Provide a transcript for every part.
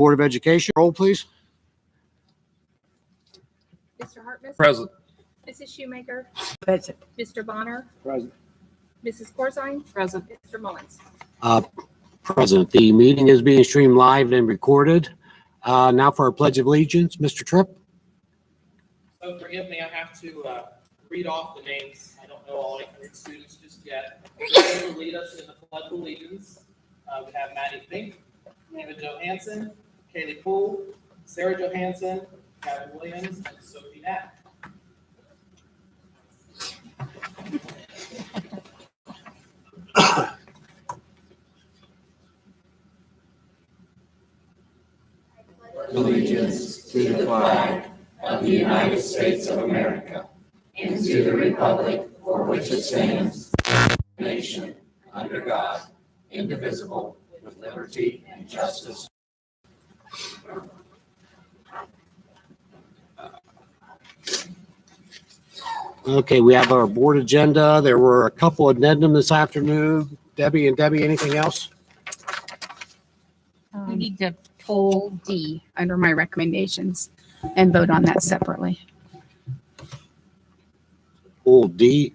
Board of Education, roll please. Mr. Hartman. Present. Mrs. Shoemaker. Present. Mr. Bonner. Present. Mrs. Corzine. Present. Mr. Mullins. Present. The meeting is being streamed live and recorded. Now for our Pledge of Allegiance, Mr. Tripp. So forgive me, I have to read off the names. I don't know all 800 students just yet. They will lead us in the Pledge of Allegiance. We have Maddie Fink, David Johansson, Kaylee Poole, Sarah Johansson, Kevin Williams, and Sophie Knapp. Allegiance to the flag of the United States of America and to the republic for which it stands, one nation, under God, indivisible, with liberty and justice. Okay, we have our board agenda. There were a couple of addendum this afternoon. Debbie, anything else? We need to pull D under my recommendations and vote on that separately. Oh, D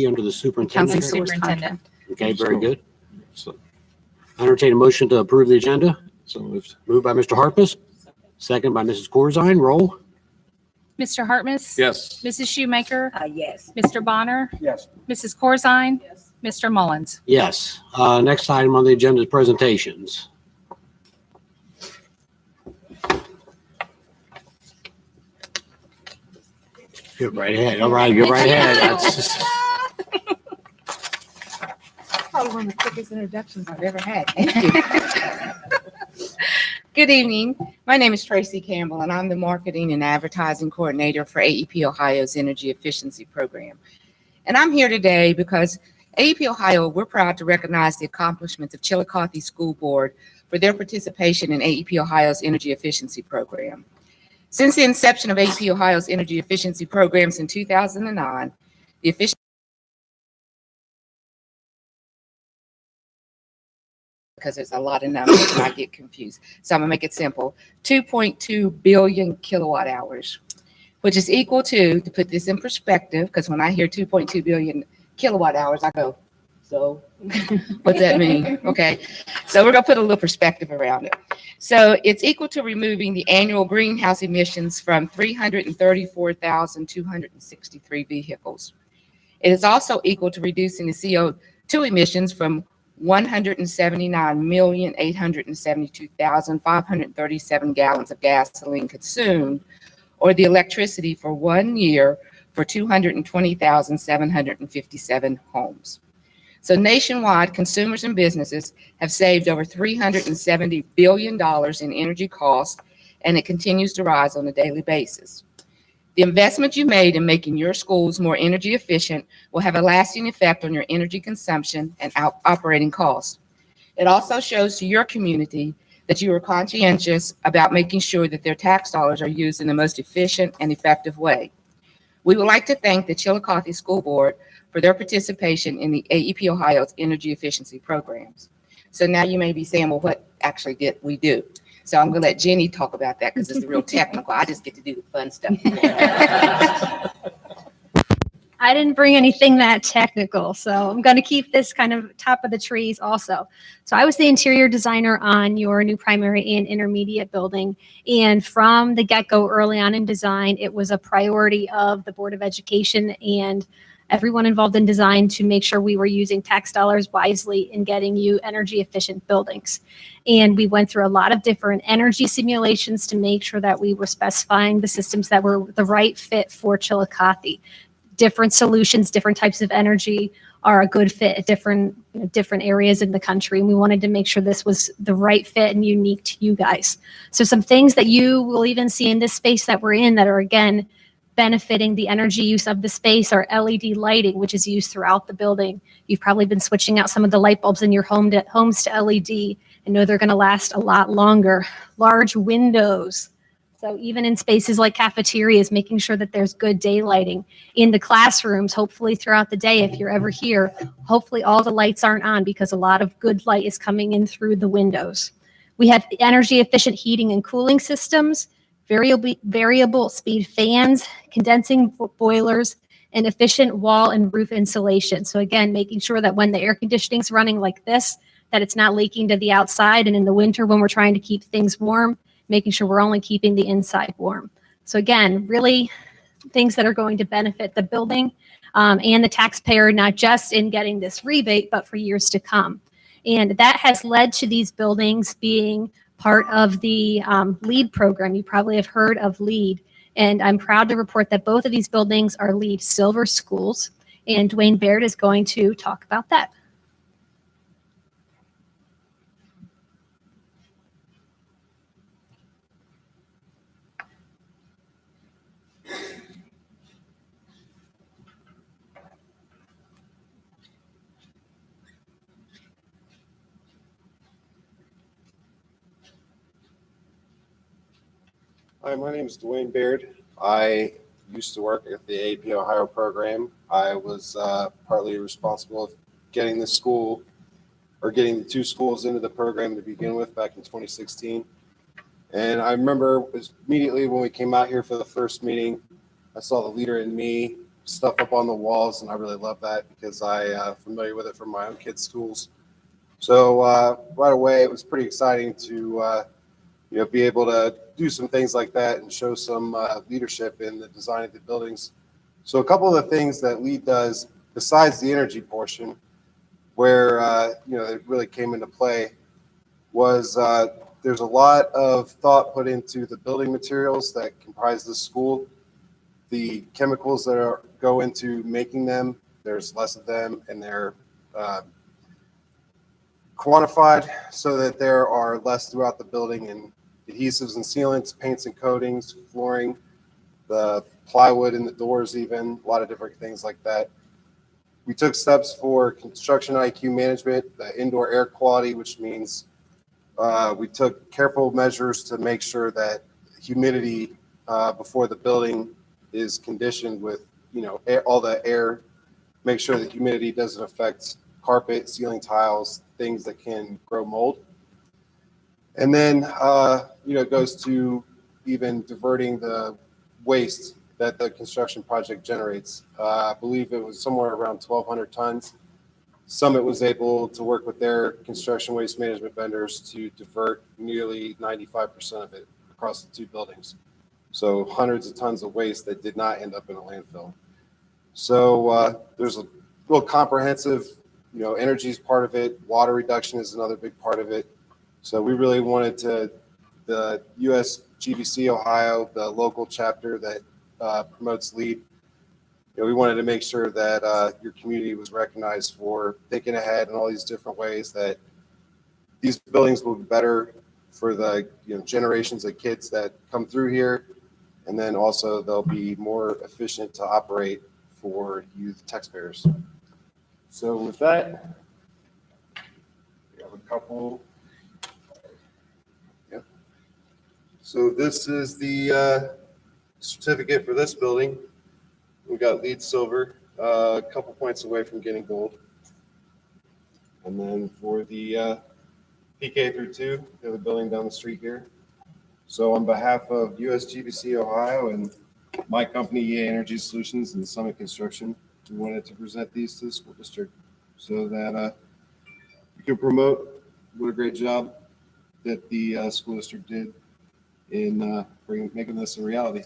under the County superintendent. superintendent. Okay, very good. So, I entertain a motion to approve the agenda. So moved. Moved by Mr. Harpus, second by Mrs. Corzine. Roll. Mr. Hartman. Yes. Mrs. Shoemaker. Yes. Mr. Bonner. Yes. Mrs. Corzine. Yes. Mr. Mullins. Yes. Next item on the agenda is presentations. Get right ahead. All right, get right ahead. That's Probably one of the quickest introductions I've ever had. Thank you. Good evening. My name is Tracy Campbell, and I'm the Marketing and Advertising Coordinator for AEP Ohio's Energy Efficiency Program. And I'm here today because AEP Ohio, we're proud to recognize the accomplishments of Chillicothe School Board for their participation in AEP Ohio's Energy Efficiency Program. Since the inception of AEP Ohio's Energy Efficiency Programs in 2009, the efficiency because there's a lot of numbers and I get confused. So I'm gonna make it simple. 2.2 billion kilowatt hours, which is equal to put this in perspective, because when I hear 2.2 billion kilowatt hours, I go, so what's that mean? Okay, so we're gonna put a little perspective around it. So it's equal to removing the annual greenhouse emissions from 334,263 vehicles. It is also equal to reducing the CO2 emissions from 179,872,537 gallons of gasoline consumed, or the electricity for 1 year for 220,757 homes. So nationwide, consumers and businesses have saved over $370 billion in energy costs, and it continues to rise on a daily basis. The investment you made in making your schools more energy efficient will have a lasting effect on your energy consumption and operating costs. It also shows to your community that you are conscientious about making sure that their tax dollars are used in the most efficient and effective way. We would like to thank the Chillicothe School Board for their participation in the AEP Ohio's energy efficiency programs. So now you may be saying, well, what actually did we do? So I'm going to let Jenny talk about that because it's real technical. I just get to do the fun stuff. I didn't bring anything that technical, so I'm going to keep this kind of top of the trees also. So I was the interior designer on your new primary and intermediate building. And from the get-go early on in design, it was a priority of the Board of Education and everyone involved in design to make sure we were using tax dollars wisely in getting you energy efficient buildings. And we went through a lot of different energy simulations to make sure that we were specifying the systems that were the right fit for Chillicothe. Different solutions, different types of energy are a good fit at different areas in the country. And we wanted to make sure this was the right fit and unique to you guys. So some things that you will even see in this space that we're in that are, again, benefiting the energy use of the space are LED lighting, which is used throughout the building. You've probably been switching out some of the light bulbs in your homes to LED and know they're going to last a lot longer. Large windows. So even in spaces like cafeterias, making sure that there's good daylighting. In the classrooms, hopefully throughout the day, if you're ever here, hopefully all the lights aren't on because a lot of good light is coming in through the windows. We have energy efficient heating and cooling systems, variable speed fans, condensing boilers, and efficient wall and roof insulation. So again, making sure that when the air conditioning is running like this, that it's not leaking to the outside. And in the winter, when we're trying to keep things warm, making sure we're only keeping the inside warm. So again, really things that are going to benefit the building and the taxpayer, not just in getting this rebate, but for years to come. And that has led to these buildings being part of the LEED program. You probably have heard of LEED. And I'm proud to report that both of these buildings are LEED Silver schools. And Dwayne Baird is going to talk about that. Hi, my name is Dwayne Baird. I used to work at the AP Ohio program. I was partly responsible of getting the school or getting the two schools into the program to begin with back in 2016. And I remember immediately when we came out here for the first meeting, I saw the leader in me stuff up on the walls, and I really love that because I'm familiar with it from my own kids' schools. So right away, it was pretty exciting to be able to do some things like that and show some leadership in the design of the buildings. So a couple of the things that LEED does, besides the energy portion, where it really came into play, was there's a lot of thought put into the building materials that comprise the school. The chemicals that go into making them, there's less of them, and they're quantified so that there are less throughout the building, and adhesives and sealants, paints and coatings, flooring, the plywood in the doors, even a lot of different things like that. We took steps for construction IQ management, the indoor air quality, which means we took careful measures to make sure that humidity before the building is conditioned with, all the air, make sure that humidity doesn't affect carpet, ceiling tiles, things that can grow mold. And then, it goes to even diverting the waste that the construction project generates. I believe it was somewhere around 1,200 tons. Summit was able to work with their construction waste management vendors to divert nearly 95% of it across the two buildings. So hundreds of tons of waste that did not end up in a landfill. So there's a real comprehensive, energy is part of it. Water reduction is another big part of it. So we really wanted the US GBC Ohio, the local chapter that promotes LEED, we wanted to make sure that your community was recognized for thinking ahead in all these different ways, that these buildings will be better for the generations of kids that come through here, and then also they'll be more efficient to operate for you, the taxpayers. So with that, we have a couple. Yep. So this is the certificate for this building. We got LEED Silver, a couple points away from getting gold. And then for the PK through 2, we have a building down the street here. So on behalf of USGBC Ohio and my company, EA Energy Solutions and Summit Construction, we wanted to present these to the school district so that we can promote what a great job that the school district did in making this a reality.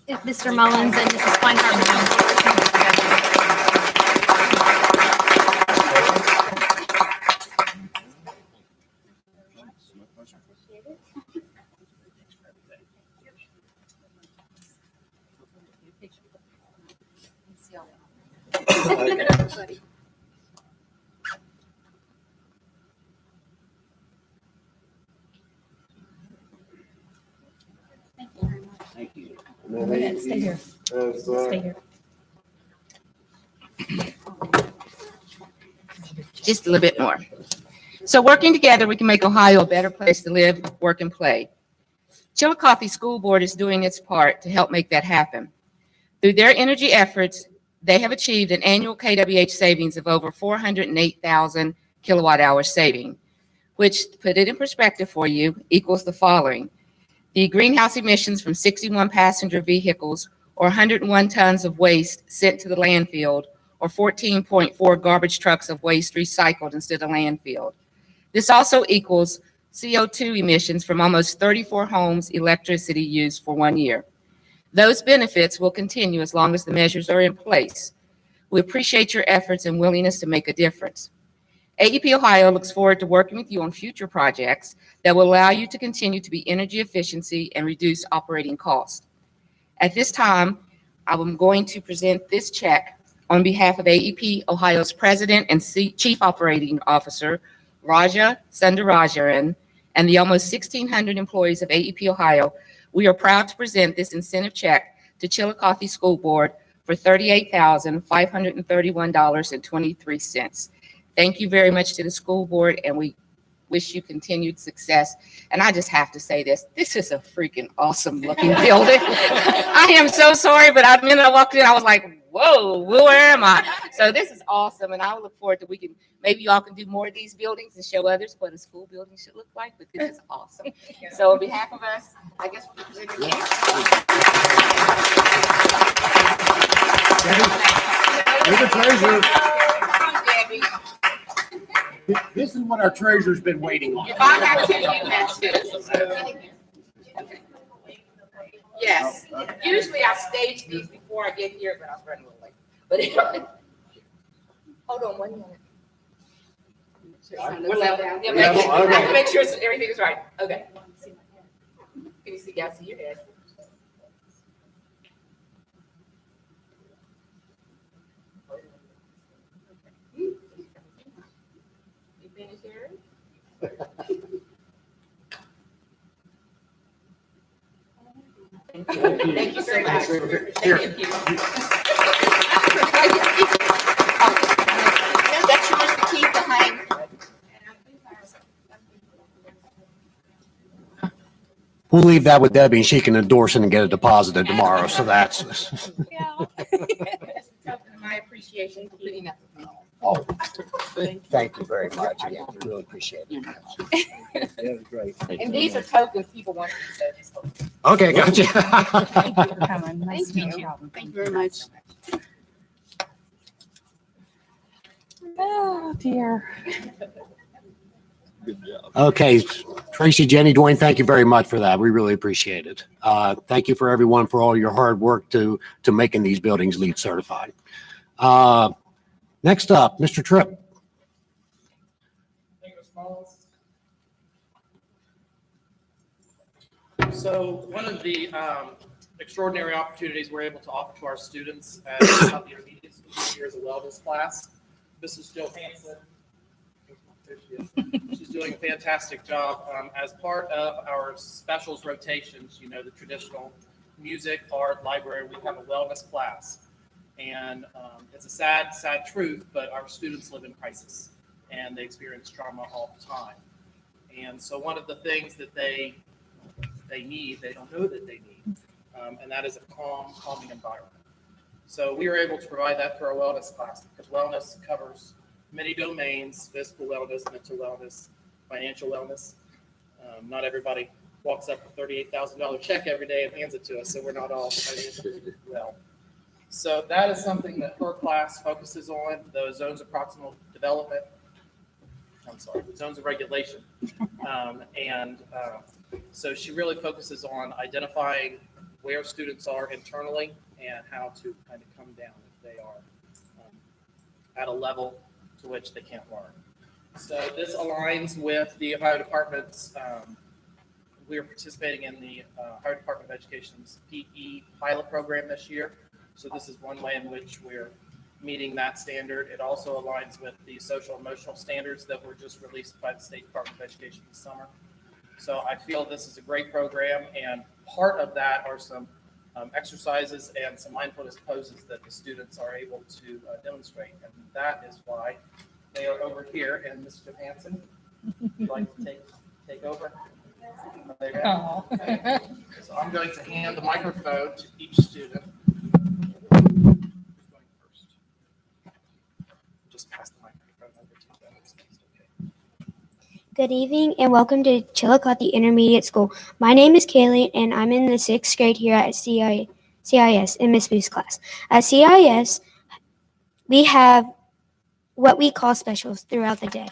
If Mr. Mullins and Mrs. Kleinhardt. Thank you. And then Stay here. Stay here. Just a little bit more. So working together, we can make Ohio a better place to live, work, and play. Chillicothe School Board is doing its part to help make that happen. Through their energy efforts, they have achieved an annual KWH savings of over 408,000 kilowatt hours saving. which, to put it in perspective for you, equals the following. The greenhouse emissions from 61 passenger vehicles, or 101 tons of waste sent to the landfill, or 14.4 garbage trucks of waste recycled instead of landfill. This also equals CO2 emissions from almost 34 homes' electricity use for 1 year. Those benefits will continue as long as the measures are in place. We appreciate your efforts and willingness to make a difference. AEP Ohio looks forward to working with you on future projects that will allow you to continue to be energy efficiency and reduce operating costs. At this time, I'm going to present this check on behalf of AEP Ohio's President and Chief Operating Officer, Raja Sundarajan, and the almost 1,600 employees of AEP Ohio. We are proud to present this incentive check to Chillicothe School Board for $38,531.23. Thank you very much to the school board, and we wish you continued success. And I just have to say this is a freaking awesome looking building. I am so sorry, but the minute I walked in, I was like, whoa, where am I? So this is awesome, and I look forward to maybe y'all can do more of these buildings and show others what a school building should look like, but this is awesome. So on behalf of us, I guess we present it You're the treasurer. Debbie. This is what our treasurer's been waiting on. If I got to, you got to. Yes. Usually I stage these before I get here, but I was running a little late. But anyway. Hold on 1 minute. We're level. Yeah, I have to make sure everything is right. Okay. Can you see? Yeah, I see your head. You finished here? Thank you so much. Thank you. That's yours to keep behind. We'll leave that with Debbie and she can endorse it and get it deposited tomorrow. So that's. My appreciation for putting up with me. Oh, thank you very much. I really appreciate it. Great. And these are tokens people want to so just hold them. Okay, gotcha. Thank you for coming. Nice to meet you. Thank you very much. Oh, dear. Okay, Tracy, Jenny, Dwayne, thank you very much for that. We really appreciate it. Thank you for everyone for all your hard work to making these buildings LEED certified. Next up, Mr. Tripp. Thank you, Ms. Mullins. So one of the extraordinary opportunities we're able to offer to our students at the intermediate school here is a wellness class. Mrs. Johansson, she's doing a fantastic job as part of our specials rotations. You know, the traditional music, art, library, we have a wellness class. And it's a sad, sad truth, but our students live in crisis and they experience trauma all the time. And so one of the things that they need, they don't know that they need, and that is a calming environment. So we were able to provide that through our wellness class because wellness covers many domains: physical wellness, mental wellness, financial wellness. Not everybody walks up with a $38,000 check every day and hands it to us, so we're not all financially well. So that is something that her class focuses on, the zones of proximal development. The zones of regulation. So she really focuses on identifying where students are internally and how to kind of come down if they are at a level to which they can't learn. So this aligns with the Ohio Department's, we are participating in the Ohio Department of Education's PE pilot program this year. So this is one way in which we're meeting that standard. It also aligns with the social emotional standards that were just released by the State Department of Education this summer. So I feel this is a great program, and part of that are some exercises and some mindfulness poses that the students are able to demonstrate. And that is why they are over here. And Ms. Johansson, would you like to take over? Oh. Okay. So I'm going to hand the microphone to each student. Just pass the microphone over to them. Okay. Good evening and welcome to Chillicothe Intermediate School. My name is Kaylee and I'm in the 6th grade here at CIS in Miss Booth's class. At CIS, we have what we call specials throughout the day.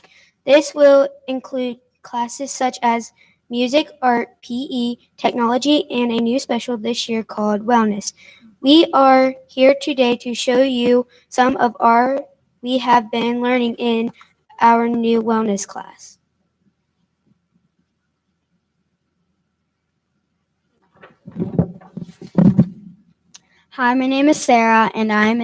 This will include classes such as music, art, PE, technology, and a new special this year called wellness. We are here today to show you some of we have been learning in our new wellness class. Hi, my name is Sarah, and I am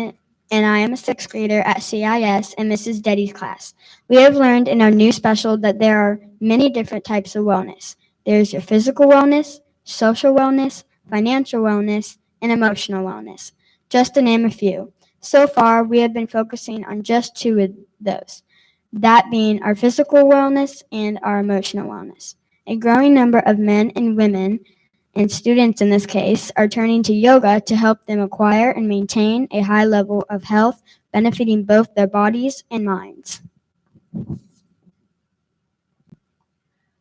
a 6th grader at CIS in Mrs. Deddy's class. We have learned in our new special that there are many different types of wellness. There's your physical wellness, social wellness, financial wellness, and emotional wellness, just to name a few. So far, we have been focusing on just 2 of those, that being our physical wellness and our emotional wellness. A growing number of men and women, and students in this case, are turning to yoga to help them acquire and maintain a high level of health, benefiting both their bodies and minds.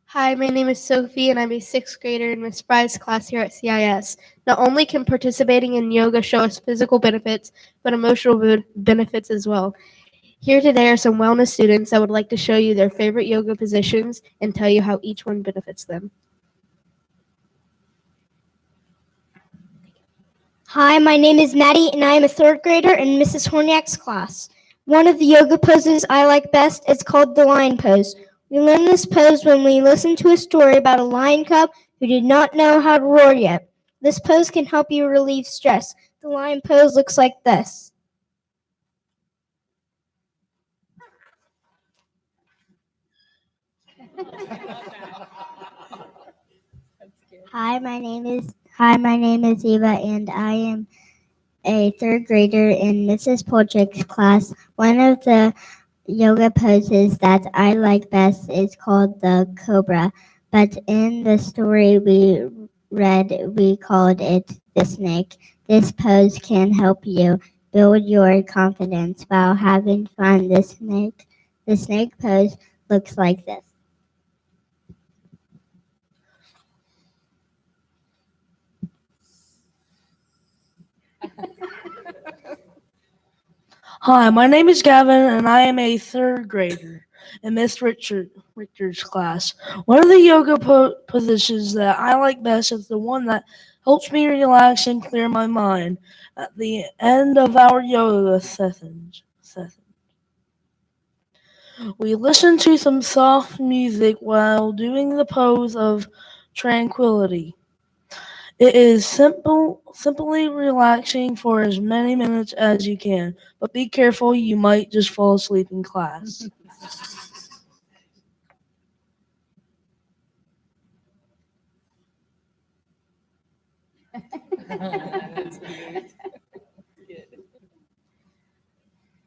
Hi, my name is Sophie, and I'm a 6th grader in Miss Fry's class here at CIS. Not only can participating in yoga show us physical benefits, but emotional benefits as well. Here today are some wellness students that would like to show you their favorite yoga positions and tell you how each one benefits them. Hi, my name is Maddie, and I am a 3rd grader in Mrs. Horniak's class. One of the yoga poses I like best is called the lion pose. We learned this pose when we listened to a story about a lion cub who did not know how to roar yet. This pose can help you relieve stress. The lion pose looks like this. Hi, my name is Eva, and I am a 3rd grader in Mrs. Polchik's class. One of the yoga poses that I like best is called the cobra, but in the story we read, we called it the snake. This pose can help you build your confidence while having fun. The snake pose looks like this. Hi, my name is Gavin, and I am a 3rd grader in Miss Richard's class. One of the yoga positions that I like best is the one that helps me relax and clear my mind at the end of our yoga sessions. We listen to some soft music while doing the pose of tranquility. It is simply relaxing for as many minutes as you can, but be careful, you might just fall asleep in class.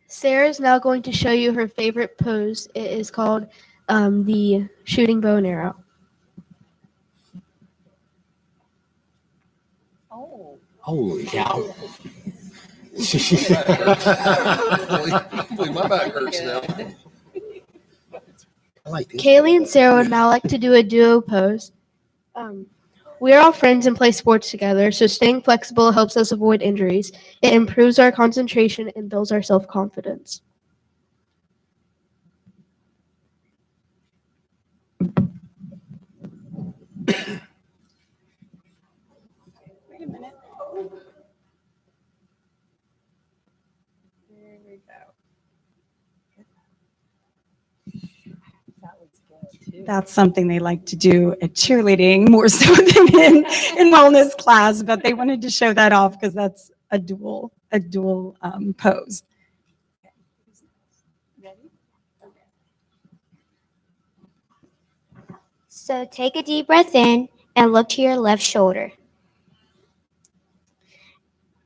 Sarah is now going to show you her favorite pose. It is called the shooting bow and arrow. Oh. Holy cow. My back hurts now. I like these. Kaylee and Sarah would now like to do a duo pose. We are all friends and play sports together, so staying flexible helps us avoid injuries. It improves our concentration and builds our self-confidence. Wait a minute. There we go. That's something they like to do at cheerleading more so than in wellness class, but they wanted to show that off because that's a dual pose. So take a deep breath in and look to your left shoulder.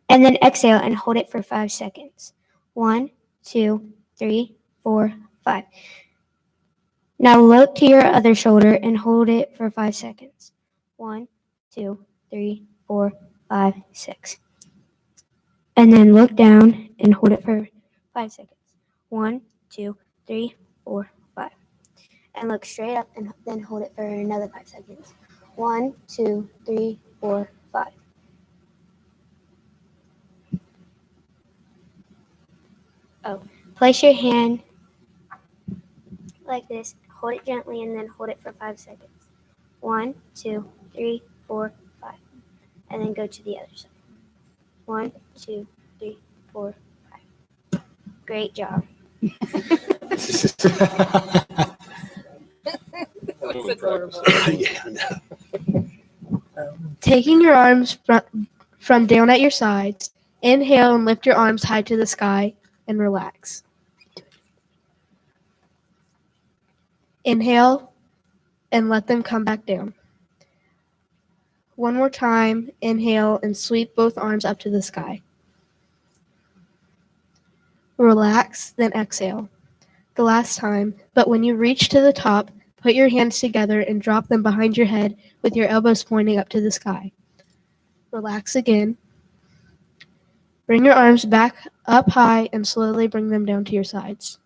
And then exhale and hold it for 5 seconds. 1, 2, 3, 4, 5. Now look to your other shoulder and hold it for 5 seconds. 1, 2, 3, 4, 5, 6. And then look down and hold it for 5 seconds. 1, 2, 3, 4, 5. and look straight up and then hold it for another 5 seconds. 1, 2, 3, 4, 5. Oh, place your hand like this, hold it gently, and then hold it for 5 seconds. 1, 2, 3, 4, 5. And then go to the other side. 1, 2, 3, 4, 5. Great job. That's adorable. Yeah, no. Taking your arms from down at your sides, inhale and lift your arms high to the sky and relax. Inhale and let them come back down. One more time, inhale and sweep both arms up to the sky. Relax, then exhale. The last time, but when you reach to the top, put your hands together and drop them behind your head with your elbows pointing up to the sky. Relax again. Bring your arms back up high and slowly bring them down to your sides.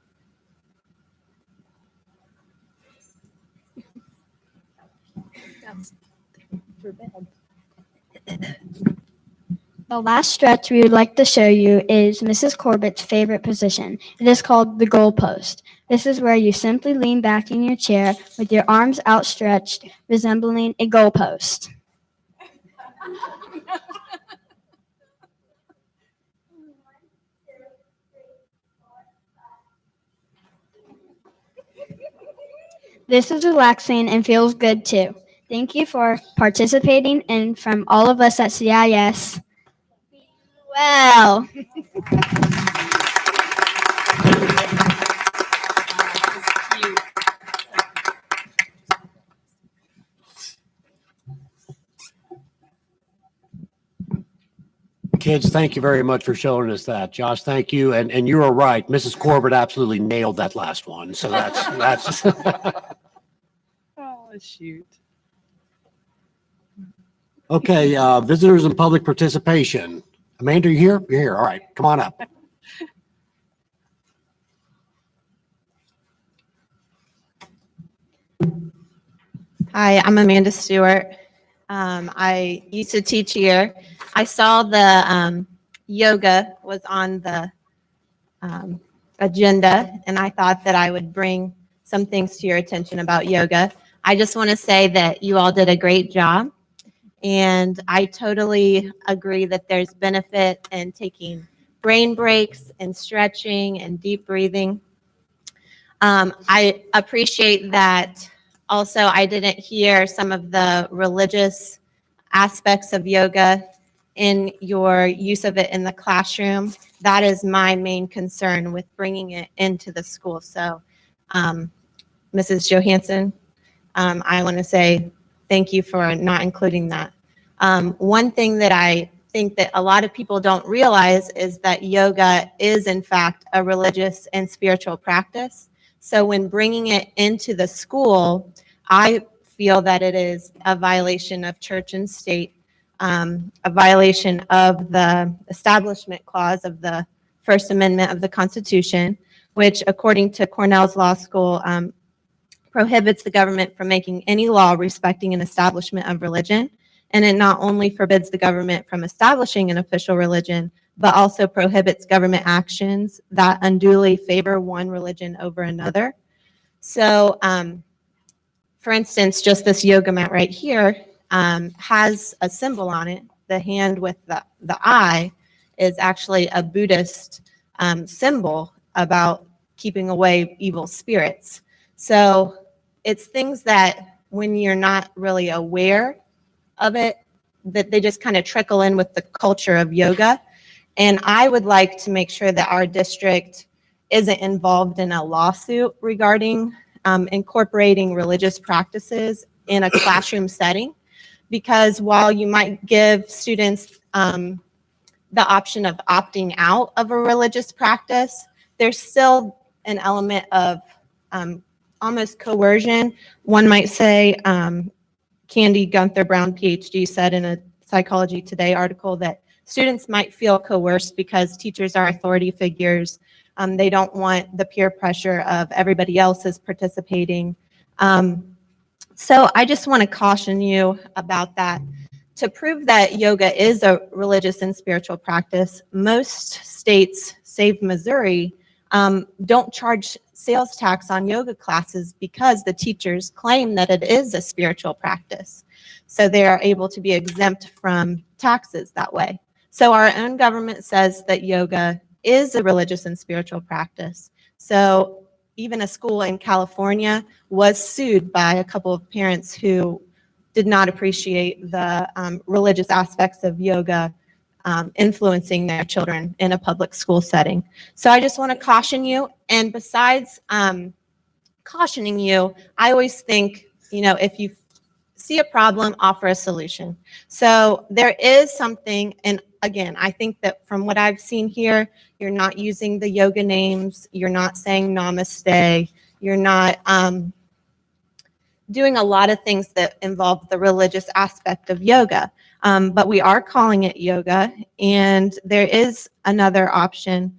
The last stretch we would like to show you is Mrs. Corbett's favorite position. It is called the goal post. This is where you simply lean back in your chair with your arms outstretched, resembling a goal post. This is relaxing and feels good too. Thank you for participating, and from all of us at CIS, well. Kids, thank you very much for showing us that. Josh, thank you. And you are right. Mrs. Corbett absolutely nailed that last one. So that's Oh, shoot. okay. Visitors and public participation. Amanda, you here? You're here. All right. Come on up. Hi, I'm Amanda Stewart. I used to teach here. I saw the yoga was on the agenda, and I thought that I would bring some things to your attention about yoga. I just want to say that you all did a great job, and I totally agree that there's benefit in taking brain breaks and stretching and deep breathing. I appreciate that. Also, I didn't hear some of the religious aspects of yoga in your use of it in the classroom. That is my main concern with bringing it into the school. So, Mrs. Johansson, I want to say thank you for not including that. One thing that I think that a lot of people don't realize is that yoga is, in fact, a religious and spiritual practice. So when bringing it into the school, I feel that it is a violation of church and state, a violation of the Establishment Clause of the First Amendment of the Constitution, which, according to Cornell's Law School, prohibits the government from making any law respecting an establishment of religion. And it not only forbids the government from establishing an official religion, but also prohibits government actions that unduly favor one religion over another. So, for instance, just this yoga mat right here has a symbol on it. The hand with the eye is actually a Buddhist symbol about keeping away evil spirits. So it's things that when you're not really aware of it, that they just kind of trickle in with the culture of yoga. And I would like to make sure that our district isn't involved in a lawsuit regarding incorporating religious practices in a classroom setting, because while you might give students the option of opting out of a religious practice, there's still an element of almost coercion. One might say, Candy Gunther Brown, PhD, said in a Psychology Today article that students might feel coerced because teachers are authority figures. They don't want the peer pressure of everybody else is participating. So I just want to caution you about that. To prove that yoga is a religious and spiritual practice, most states, save Missouri, don't charge sales tax on yoga classes because the teachers claim that it is a spiritual practice. So they are able to be exempt from taxes that way. So our own government says that yoga is a religious and spiritual practice. So even a school in California was sued by a couple of parents who did not appreciate the religious aspects of yoga influencing their children in a public school setting. So I just want to caution you. And besides cautioning you, I always think, if you see a problem, offer a solution. So there is something, and again, I think that from what I've seen here, you're not using the yoga names, you're not saying namaste, you're not doing a lot of things that involve the religious aspect of yoga. But we are calling it yoga, and there is another option.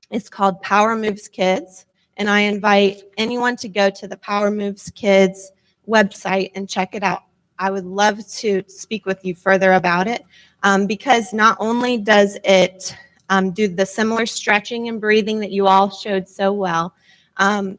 It's called Power Moves Kids, and I invite anyone to go to the Power Moves Kids website and check it out. I would love to speak with you further about it, because not only does it do the similar stretching and breathing that you all showed so well,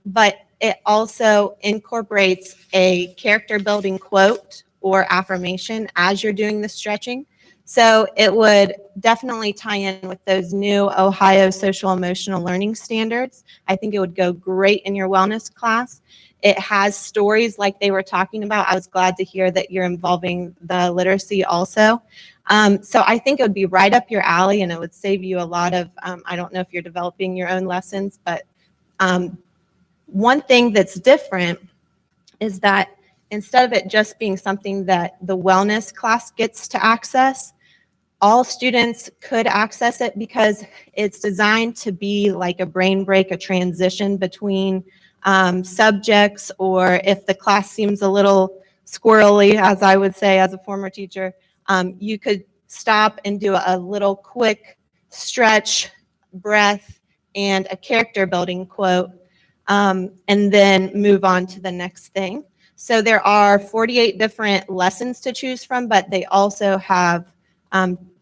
but it also incorporates a character building quote or affirmation as you're doing the stretching. So it would definitely tie in with those new Ohio social emotional learning standards. I think it would go great in your wellness class. It has stories like they were talking about. I was glad to hear that you're involving the literacy also. So I think it would be right up your alley, and it would save you a lot of, I don't know if you're developing your own lessons, but one thing that's different is that instead of it just being something that the wellness class gets to access, all students could access it because it's designed to be like a brain break, a transition between subjects, or if the class seems a little squirrely, as I would say as a former teacher, you could stop and do a little quick stretch, breath, and a character building quote, and then move on to the next thing. So there are 48 different lessons to choose from, but they also have,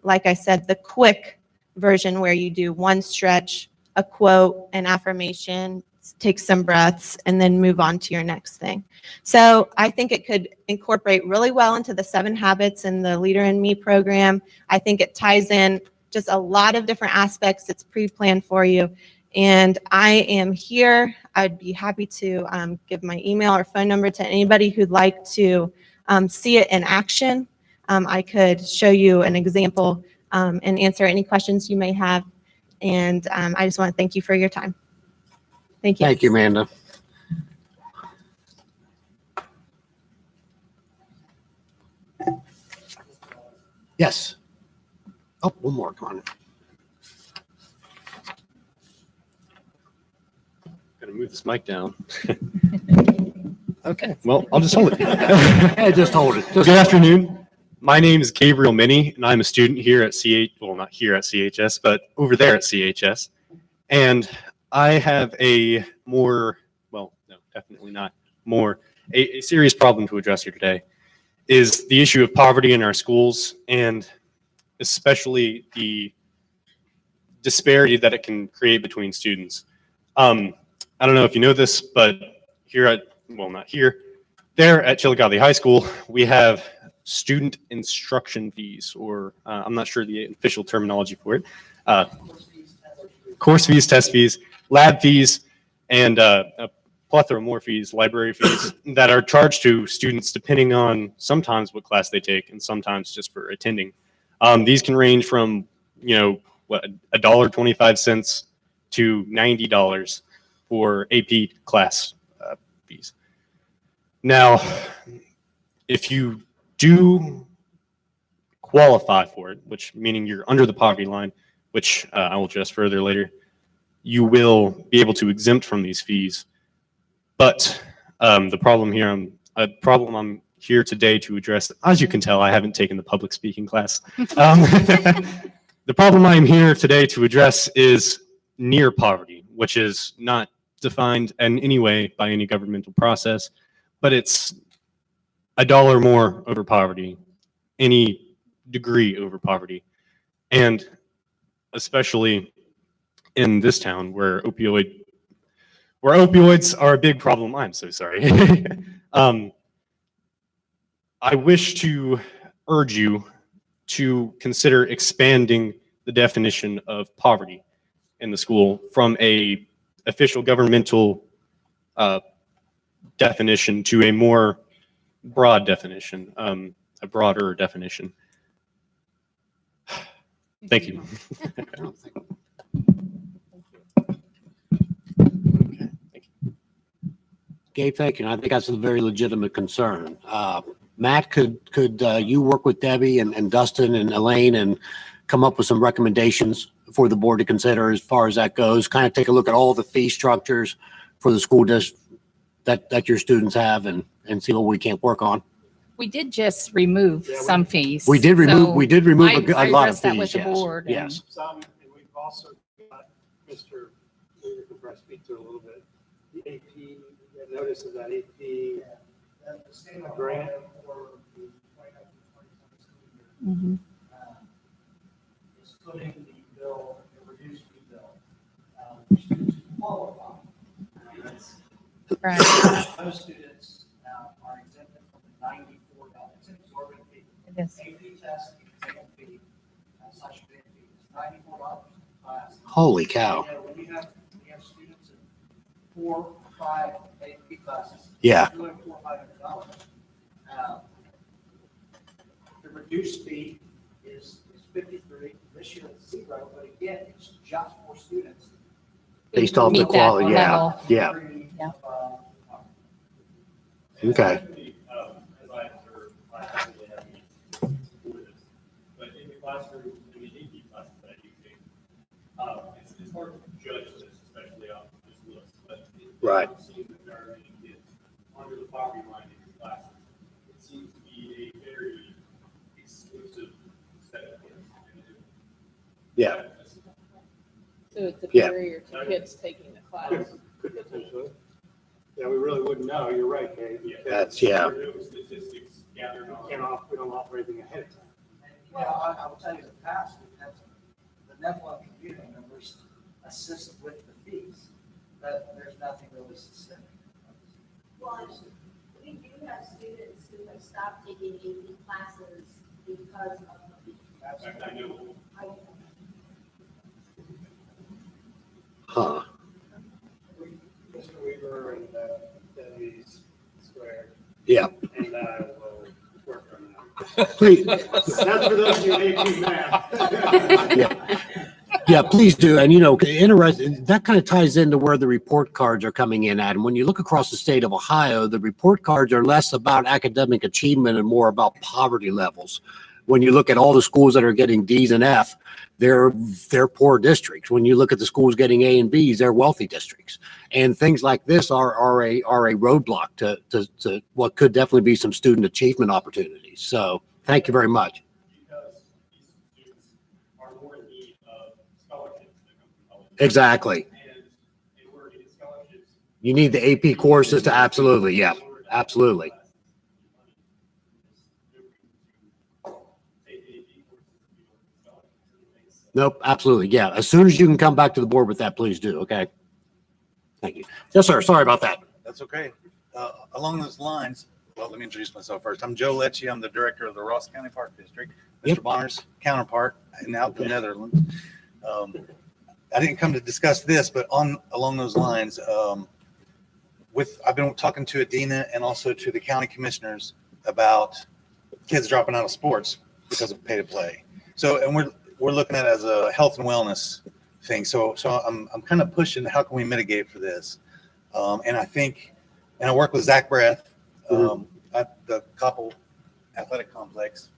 like I said, the quick version where you do one stretch, a quote, an affirmation, take some breaths, and then move on to your next thing. So I think it could incorporate really well into the 7 Habits and the Leader in Me program. I think it ties in just a lot of different aspects. It's pre-planned for you. And I am here. I'd be happy to give my email or phone number to anybody who'd like to see it in action. I could show you an example and answer any questions you may have. And I just want to thank you for your time. Thank you. Thank you, Amanda. Yes. Oh, one more. Come on. Gonna move this mic down. Okay, well, I'll just hold it. Yeah, just hold it. Good afternoon. My name is Gabriel Minnie, and I'm a student here at well, not here at CHS, but over there at CHS. And I have a more, well, no, definitely not more, a serious problem to address here today is the issue of poverty in our schools, and especially the disparity that it can create between students. I don't know if you know this, but here at, well, not here, there at Chillicothe High School, we have student instruction fees, or I'm not sure the official terminology for it, course fees, test fees, lab fees, and a plethora more fees, library fees, that are charged to students depending on sometimes what class they take and sometimes just for attending. These can range from, what, $1.25 to $90 for AP class fees. Now, if you do qualify for it, which meaning you're under the poverty line, which I will address further later, you will be able to exempt from these fees. But the problem here, I'm here today to address, as you can tell, I haven't taken the public speaking class. The problem I'm here today to address is near poverty, which is not defined in any way by any governmental process, but it's $1 more over poverty, any degree over poverty. And especially in this town where opioids are a big problem. I'm so sorry. I wish to urge you to consider expanding the definition of poverty in the school from a official governmental definition to a more broad definition, a broader definition. Thank you. Gabe, thank you. And I think that's a very legitimate concern. Matt, could you work with Debbie and Dustin and Elaine and come up with some recommendations for the board to consider as far as that goes? Kind of take a look at all the fee structures for the school district that your students have and see what we can't work on. We did just remove some fees. We did remove I a lot of addressed that with fees, the yes. board and- Yes. Some, and we've also got Mr. Maybe could perhaps speak to it a little bit. The AP, the notice of that AP grant. Mhm. Is putting the bill, the reduced fee bill, for students who qualify. Right. Most students are exempted from the $94. It's an exorbitant fee. It is. AP test, exam fee, slash fee is $94 per class. Holy cow. You know, we have students in 4 or 5 AP classes. Yeah. Doing $400 or $500. The reduced fee is $53. This year it's $0, but again, it's just for students. Based off the Meet that quality, yeah, level. yeah. Yeah. Okay. As I observed, I actually have students, but in the classroom, in the AP classes that you take, it's hard to judge this, especially off this list, but Right. it seems that there are many kids under the poverty line in these classes. It seems to be a very exclusive set of kids. Yeah. So it's a Yeah. barrier to kids taking the class. Could potentially. Yeah, we really wouldn't know. You're right, Kate. That's, yeah. There are no statistics gathered on. We don't offer anything ahead of time. Well, I will tell you, in the past, we've had the Nephilim community members assist with the fees, but there's nothing really specific. Well, we do have students who have stopped taking AP classes because of the fee. I know. Huh. Mr. Weaver and Debbie's Square. Yeah. And I will work on that. Please. That's for those of you in AP math. Yeah. Yeah, please do. And, you know, interesting, that kind of ties into where the report cards are coming in at. And when you look across the state of Ohio, the report cards are less about academic achievement and more about poverty levels. When you look at all the schools that are getting D's and F, they're poor districts. When you look at the schools getting A and B's, they're wealthy districts. And things like this are a roadblock to what could definitely be some student achievement opportunities. So thank you very much. Because these students are more in need of scholarships that come from college. Exactly. And in order to get scholarships, You need the AP courses to absolutely, yeah, absolutely. Nope, absolutely. Yeah. As soon as you can come back to the board with that, please do. Okay. Thank you. Yes, sir. Sorry about that. That's okay. Along those lines, well, let me introduce myself first. I'm Joe Lecce. I'm the director of the Ross County Park District. Yep. Mr. Bonner's counterpart and out in the Netherlands. I didn't come to discuss this, but along those lines, I've been talking to Adina and also to the county commissioners about kids dropping out of sports because of pay to play. So, and we're looking at it as a health and wellness thing. So I'm kind of pushing, how can we mitigate for this? And I think, and I work with Zach Breath at the Koppel Athletic Complex,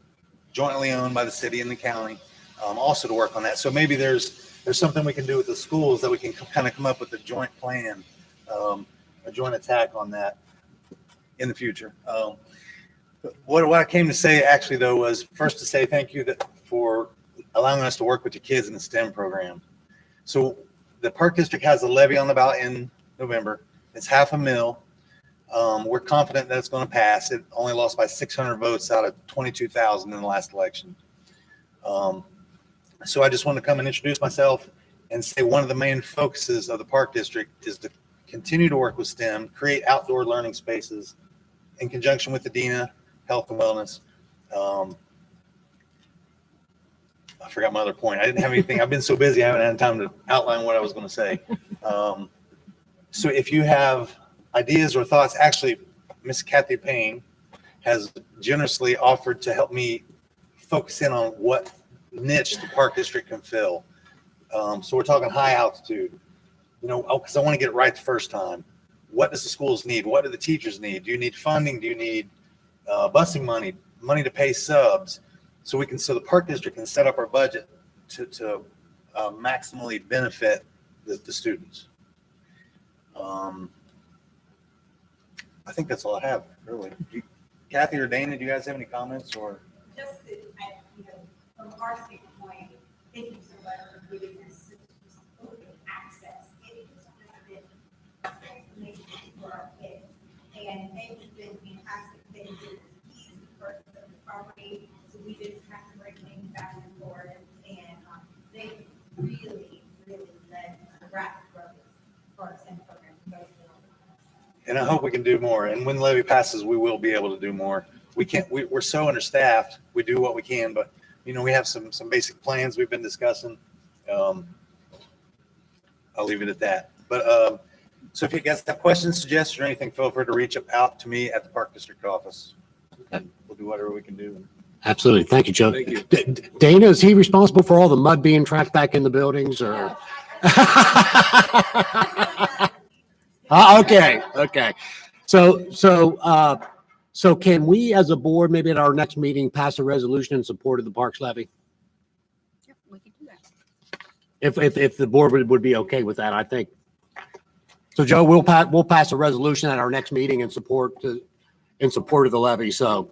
jointly owned by the city and the county, also to work on that. So maybe there's something we can do with the schools that we can kind of come up with a joint plan, a joint attack on that in the future. What I came to say actually though was first to say thank you for allowing us to work with the kids in the STEM program. So the Park District has a levy on the ballot in November. It's $500,000. We're confident that it's going to pass. It only lost by 600 votes out of 22,000 in the last election. So I just want to come and introduce myself and say one of the main focuses of the Park District is to continue to work with STEM, create outdoor learning spaces in conjunction with the DINA, Health and Wellness. I forgot my other point. I didn't have anything. I've been so busy, I haven't had time to outline what I was going to say. So if you have ideas or thoughts, actually, Miss Kathy Payne has generously offered to help me focus in on what niche the Park District can fill. So we're talking high altitude, because I want to get it right the first time. What does the schools need? What do the teachers need? Do you need funding? Do you need busing money to pay subs? So the Park District can set up our budget to maximally benefit the students. I think that's all I have, really. Kathy or Dana, do you guys have any comments or? Just that, from our standpoint, thank you so much for giving us such open access. It has been transformation for our kids. And they've been fantastic things. It was easy for the property, so we didn't have to bring things back and forth. And they really, really led a rapid growth for our STEM program. And I hope we can do more. And when the levy passes, we will be able to do more. We're so understaffed. We do what we can, but we have some basic plans we've been discussing. I'll leave it at that. But so if you guys have questions, suggestions, or anything, feel free to reach out to me at the Park District office. And we'll do whatever we can do. Absolutely. Thank you, Joe. Thank you. Dana, is he responsible for all the mud being tracked back in the buildings or? Okay. So can we as a board, maybe at our next meeting, pass a resolution in support of the parks levy? Yep, we can do that. If the board would be okay with that, I think. So Joe, we'll pass a resolution at our next meeting in support of the levy. So,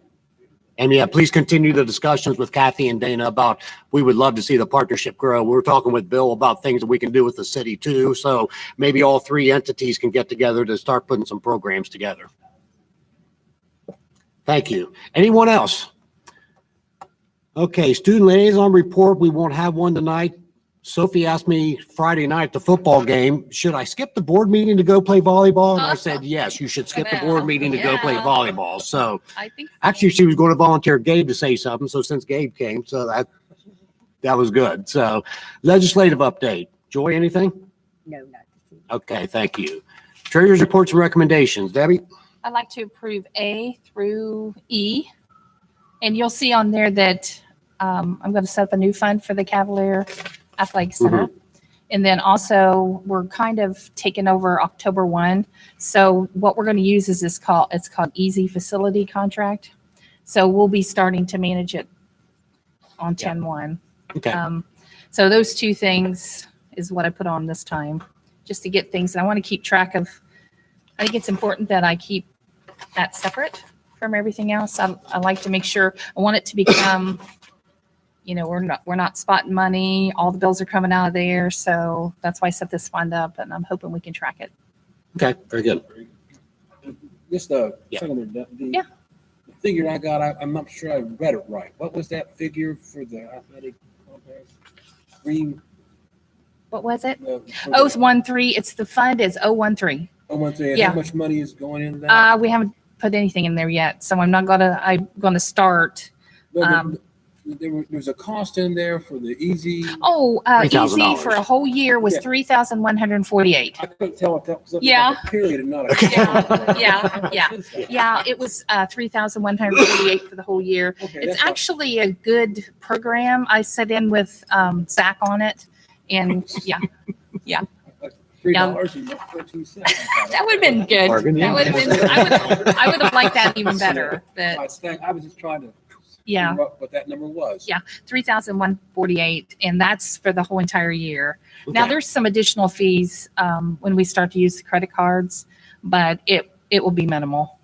and yeah, please continue the discussions with Kathy and Dana about, we would love to see the partnership grow. We're talking with Bill about things that we can do with the city too. So maybe all three entities can get together to start putting some programs together. Thank you. Anyone else? Okay, student liaison report. We won't have one tonight. Sophie asked me Friday night at the football game, should I skip the board meeting to go play volleyball? And I said, yes, you should skip the board meeting to go play volleyball. So I think actually she was going to volunteer Gabe to say something. So since Gabe came, so that was good. So legislative update. Joy, anything? no, not to see. Okay, thank you. Treasurer's reports and recommendations. Debbie? I'd like to approve A through E. And you'll see on there that I'm going to set up a new fund for the Cavalier Athletic Center. And then also we're kind of taking over October 1. So what we're going to use is it's called Easy Facility Contract. So we'll be starting to manage it on 10/1. Okay. So those two things is what I put on this time, just to get things. And I want to keep track of, I think it's important that I keep that separate from everything else. I like to make sure, I want it to become, we're not spotting money. All the bills are coming out of there. So that's why I set this fund up, and I'm hoping we can track it. Okay, very good. Just Yeah. the Yeah. figure I got, I'm not sure I read it right. What was that figure for the athletic complex? Green? What was it? for Oh, it's the- 13. It's the fund is 013. 013. And Yeah. how much money is going into that? We haven't put anything in there yet. So I'm gonna start. There was a cost in there for the easy. Easy for a whole year was Yeah. $3,148. I couldn't tell if that was Yeah. like a period and not a. Yeah. It was $3,148 for the whole year. Okay, It's that's fine. actually a good program. I set in with Zach on it, and yeah. $3.14. That would have been good. Bargain, yeah. That would have been. I would have liked that even better. But I was just trying to. yeah. figure out what that number was. Yeah, 3,148, and that's for the whole entire year. Now, Okay. there's some additional fees when we start to use the credit cards, but it will be minimal.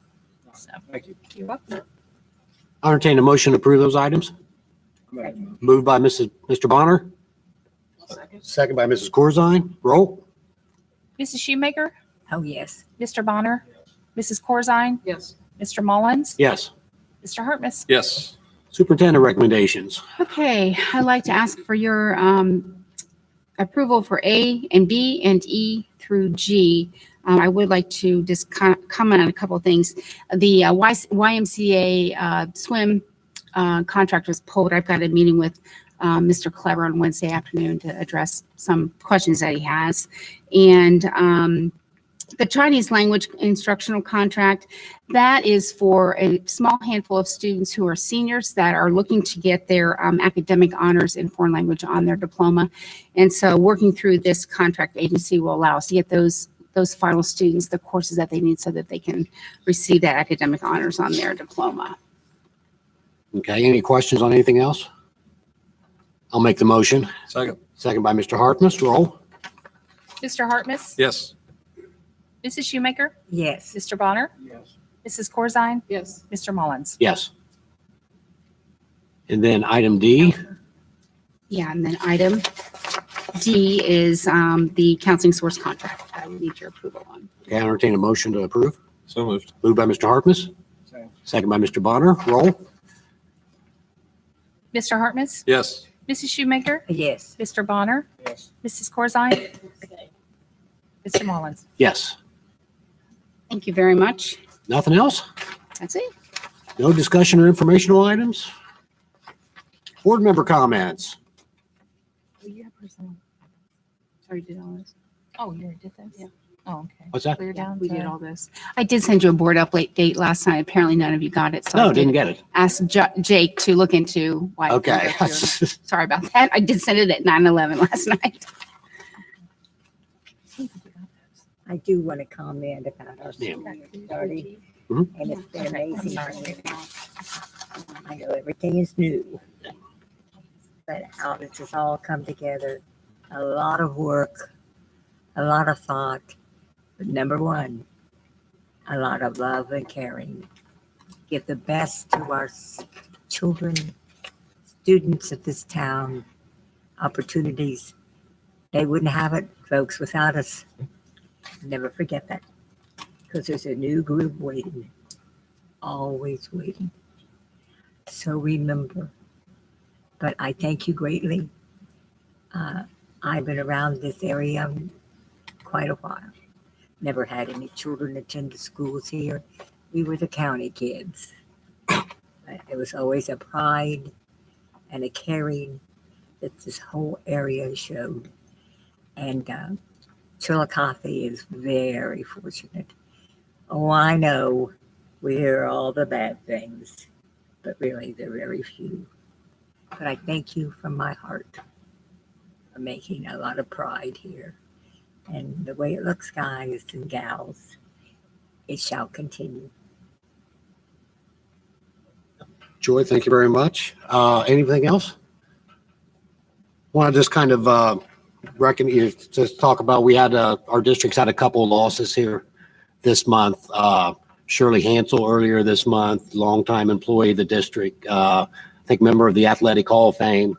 So, Thank you. you're welcome. I'll entertain a motion to approve those items. Moved by Mr. Bonner. Second by Mrs. Corzine. Roll. Mrs. Shoemaker, Oh, yes. Mr. Bonner? Mrs. Corzine? Yes. Mr. Mullins? Yes. Mr. Hartmus? Yes. Superintendent recommendations. Okay, I'd like to ask for your approval for A and B and E through G. I would like to just comment on a couple of things. The YMCA swim contract was pulled. I've got a meeting with Mr. Clever on Wednesday afternoon to address some questions that he has. And the Chinese language instructional contract, that is for a small handful of students who are seniors that are looking to get their academic honors in foreign language on their diploma. And so working through this contract agency will allow us to get those final students the courses that they need so that they can receive that academic honors on their diploma. Okay, any questions on anything else? I'll make the motion. Second. Second by Mr. Hartmus. Roll. Mr. Hartmus? Yes. Mrs. Shoemaker? Yes. Mr. Bonner? Yes. Mrs. Corzine? Yes. Mr. Mullins? Yes. And then item D. Yeah, and then item D is the counseling source contract. I would need your approval on. Okay, I entertain a motion to approve. So moved. Moved by Mr. Hartmus. Second by Mr. Bonner. Roll. Mr. Hartmus? Yes. Mrs. Shoemaker? Yes. Mr. Bonner? Yes. Mrs. Corzine? Mr. Mullins? Yes. Thank you very much. Nothing else? That's it. No discussion or informational items? Board member comments? Oh, you have personnel. Sorry, did all this. Oh, you already did this? Yeah. Oh, okay. What's that? Clear down. We did to- all this. I did send you a board update last night. Apparently none of you got it. So No, I didn't get it. ask Jake to look into why. it Okay. didn't go through. Sorry about that. I did send it at 9:11 last night. I do want to comment about our Yeah. senior party. Mhm. And it's been Okay, I'm amazing. sorry. I know everything is new. But how this has all come together, a lot of work, a lot of thought. But number one, a lot of love and caring. Give the best to our children, students of this town, opportunities. They wouldn't have it, folks, without us. Never forget that. Because there's a new group waiting, always waiting. So remember. But I thank you greatly. I've been around this area quite a while. Never had any children attend the schools here. We were the county kids. But it was always a pride and a caring that this whole area showed. And Chillicothe is very fortunate. Oh, I know we hear all the bad things, but really they're very few. But I thank you from my heart for making a lot of pride here. And the way it looks, guys and gals, it shall continue. Joy, thank you very much. Anything else? Want to just kind of just talk about, we had our district's had a couple of losses here this month. Shirley Hansel earlier this month, longtime employee of the district, I think member of the Athletic Hall of Fame,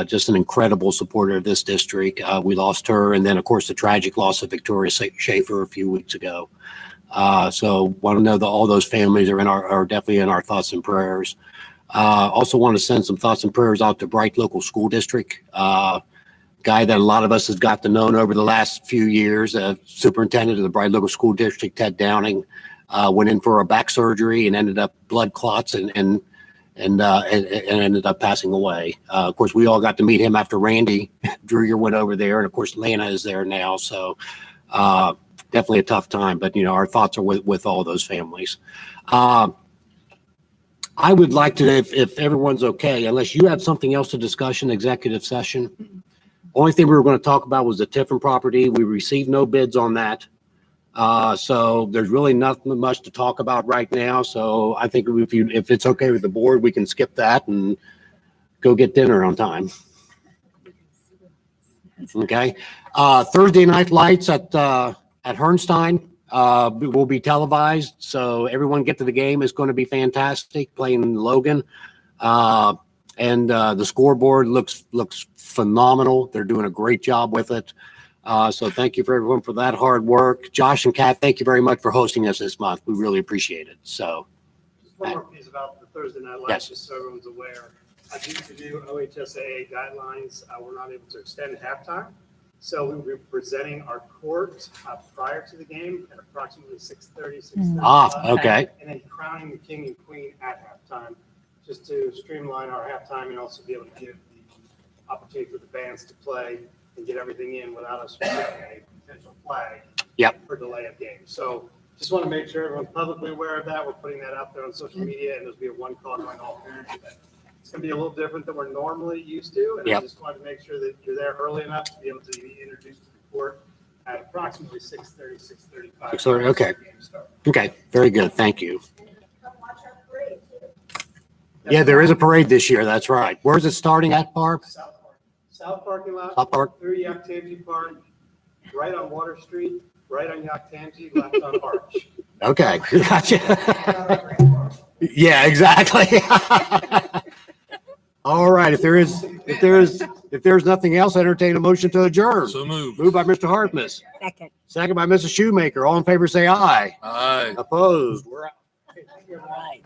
just an incredible supporter of this district. We lost her, and then of course the tragic loss of Victoria Schaefer a few weeks ago. So want to know that all those families are definitely in our thoughts and prayers. Also want to send some thoughts and prayers out to Bright Local School District. Guy that a lot of us have got to know over the last few years, superintendent of the Bright Local School District, Ted Downing, went in for a back surgery and ended up blood clots and ended up passing away. Of course, we all got to meet him after Randy Druger went over there, and of course, Lana is there now. So definitely a tough time, but our thoughts are with all those families. I would like to, if everyone's okay, unless you have something else to discuss in executive session. Only thing we were going to talk about was the Tiffin property. We received no bids on that. So there's really nothing much to talk about right now. So I think if it's okay with the board, we can skip that and go get dinner on time. Okay. Thursday night lights at Herrnstein will be televised. So everyone get to the game. It's going to be fantastic playing Logan. And the scoreboard looks phenomenal. They're doing a great job with it. So thank you for everyone for that hard work. Josh and Kat, thank you very much for hosting us this month. We really appreciate it. So, Just one more piece about the Thursday night lights, Yes. just so everyone's aware. Due to new OHSAA guidelines, we're not able to extend halftime. So we will be presenting our court prior to the game at approximately 6:30, 6:35. okay. And then crowning the king and queen at halftime, just to streamline our halftime and also be able to give the opportunity for the bands to play and get everything in without us putting a potential flag for delay of game. So just want to make sure everyone's publicly aware of that. We're putting that out there on social media, and there'll be a one call going all parents. It's going to be a little different than we're normally used to, and I just wanted to make sure that you're there early enough to be able to be introduced to the court at approximately 6:30, 6:35. 6:30, okay. Okay, very good. Thank you. Yeah, there is a parade this year. That's right. Where's it starting at, Barb? South parking lot. South Park. Through Yaktamji Park, right on Water Street, right on Yaktamji, left on Arch. Okay, gotcha. Yeah, exactly. All right, if there's nothing else, entertain a motion to adjourn. So moved. Moved by Mr. Harkness. Second. Second by Mrs. Shoemaker. All in favor, say aye. Aye. Opposed? We're out. Right.